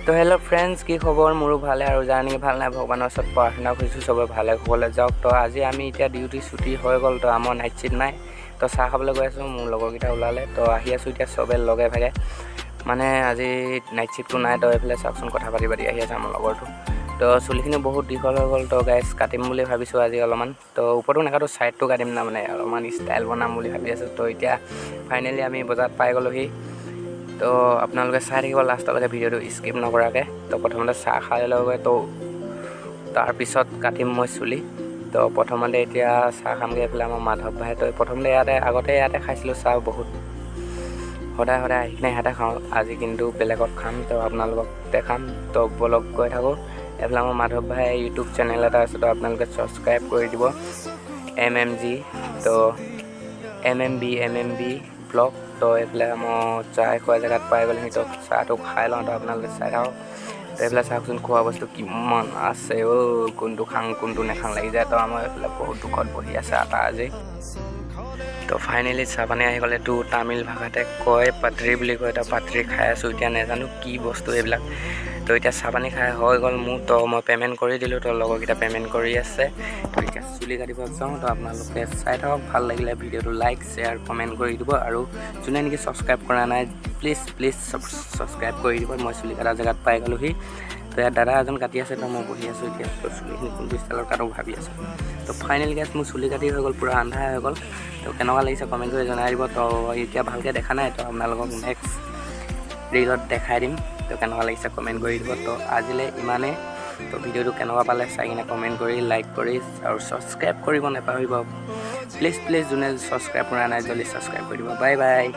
তো hello' friends, কি খবৰ? মোৰো ভালে আৰু জানি ভাল নাই ভগৱানৰ ওচৰত প্ৰাৰ্থনা কৰিছোঁ চবে ভালে কুশলে যাওক। তো আজি আমি এতিয়া ডিউটি ছুটি হৈ গ'ল, তো আমাৰ নাইট ছিফ্ট নাই। তো চাহ খাবলৈ গৈ আছোঁ, মোৰ লগৰকেইটা ওলালে, তো আহি আছোঁ এতিয়া চবে লগে ভাগে। মানে আজি নাইট ছিফ্টটো নাই, তো এইফালে চাওকচোন কথা পাতি আহি আছে আমাৰ লগৰটো। তো চুলিখিনি বহুত দীঘল হৈ গ'ল, তো গাইজ কাটিম বুলি ভাবিছোঁ আজি অলপমান। তো ওপৰতো নাকাটো, ছাইডটো কাটিম না, মানে অলপমান ষ্টাইল বনাম বুলি ভাবি আছোঁ। তো এতিয়া ফাইনেলি আমি বজাৰত পাই গ'লোহি। তো আপোনালোকে চাই থাকিব লাষ্টলৈকে ভিডিঅ'টো স্কিপ নকৰাকৈ। তো প্ৰথমতে চাহ খাই ল'বগৈ, তো তাৰপিছত কাটিম মই চুলি। তো প্ৰথমতে এতিয়া চাহ খামগৈ এইফালে আমাৰ মাধৱ ভাই। তো প্ৰথমতে আগতে ইয়াতে খাইছিলোঁ চাহ বহুত, সদায় আহি কিনে ইয়াতে খাওঁ। আজি কিন্তু বেলেগত খাম, তো আপোনালোকক দেখাম। তো বলক গৈ থাকোঁ। এইফালে আমাৰ মাধৱ ভাই ইউটিউব চেনেল এটা আছে, তো আপোনালোকে ছাবস্ক্ৰাইব কৰি দিব, MMG। তো MMB ব্লগ। তো এইফালে মই চাহ খোৱা জেগাত পাই গ'লেহি, তো চাহটো খাই লওঁ। তো আপোনালোকে চাই থাকক। তো এইফালে চাওকচোন খোৱা বস্তু কিমান আছে, কোনটো খাং কোনটো নেখাং লাগি যায়। তো আমাৰ এইফালে বহুত দুখত বহি আছে আটা আজি। তো ফাইনেলি চাহ পানী আহি গ'লে, তো তামিল ভাষাতে কয় পাত্ৰী বুলি কয়। তো পাত্ৰী খাই আছোঁ, এতিয়া নাজানো কি বস্তু এইবিলাক। তো এতিয়া চাহ পানী খাই হৈ গ'ল মোৰ। তো মই পে'মেণ্ট কৰি দিলোঁ, তো লগৰকেইটা পে'মেণ্ট কৰি আছে। তো এতিয়া চুলি কাটিব যাওঁ। তো আপোনালোকে চাই থাকক, ভাল লাগিলে ভিডিঅ'টো লাইক শ্বেয়াৰ কমেণ্ট কৰি দিব। আৰু যোনে নেকি ছাবস্ক্ৰাইব কৰা নাই প্লিজ ছাবস্ক্ৰাইব কৰি দিব। মই চুলি কটা জেগাত পাই গ'লোহি। তো ইয়াত দাদা এজন কাটি আছে, তো মই বহি আছোঁ এতিয়া। তো চুলিখিনি কোনটো ষ্টাইলত কাটো ভাবি আছোঁ। তো ফাইনেলি গাইজ মোৰ চুলি কাটি হৈ গ'ল, পূৰা আন্ধাৰ হৈ গ'ল। তো কেনেকুৱা লাগিছে কমেণ্ট কৰি জনাই দিব। তো এতিয়া ভালকৈ দেখা নাই, তো আপোনালোকক নেক্সট ৰিলত দেখাই দিম। তো কেনেকুৱা লাগিছে কমেণ্ট কৰি দিব। তো আজিলৈ ইমানেই। তো ভিডিঅ'টো কেনেকুৱা পালে চাই কিনে কমেণ্ট কৰি লাইক কৰি আৰু ছাবস্ক্ৰাইব কৰিব নাপাহৰিব। প্লিজ যোনে ছাবস্ক্ৰাইব কৰা নাই জলদি ছাবস্ক্ৰাইব কৰি দিব। বাই।